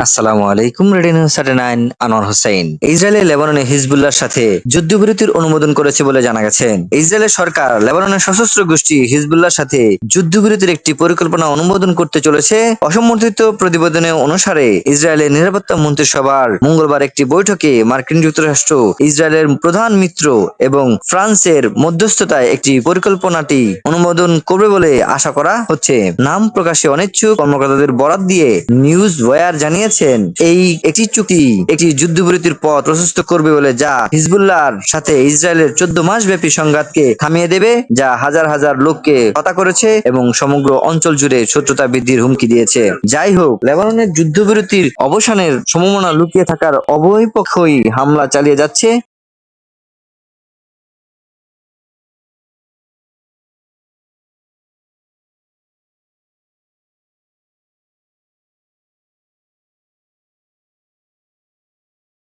আসসালামু আলাইকুম। Radio news 39 Anwar Hossain. ইসরায়েলে লেবাননে হিজবুল্লাহর সাথে যুদ্ধবিরতির অনুমোদন করেছে বলে জানা গেছে। ইসরায়েলের সরকার লেবাননের সশস্ত্র গোষ্ঠী হিজবুল্লাহর সাথে যুদ্ধবিরতির একটি পরিকল্পনা অনুমোদন করতে চলেছে। অসমর্থিত প্রতিবেদনে অনুসারে ইসরায়েলের নিরাপত্তা মন্ত্রিসভার মঙ্গলবার একটি বৈঠকে মার্কিন যুক্তরাষ্ট্র, ইসরায়েলের প্রধান মিত্র এবং ফ্রান্সের মধ্যস্থতায় একটি পরিকল্পনাটি অনুমোদন করবে বলে আশা করা হচ্ছে। নাম প্রকাশে অনিচ্ছুক কর্মকর্তাদের বরাত দিয়ে নিউজ ওয়্যার জানিয়েছেন, এই একটি চুক্তি একটি যুদ্ধবিরতির পথ প্রশস্ত করবে বলে, যা হিজবুল্লাহর সাথে ইসরায়েলের 14 মাস ব্যাপী সংঘাতকে থামিয়ে দেবে, যা হাজার হাজার লোককে হত্যা করেছে এবং সমগ্র অঞ্চল জুড়ে শত্রুতা বৃদ্ধির হুমকি দিয়েছে। যাই হোক, লেবাননের যুদ্ধবিরতির অবসানের সম্ভাবনা লুকিয়ে থাকার উভয় পক্ষই হামলা চালিয়ে যাচ্ছে।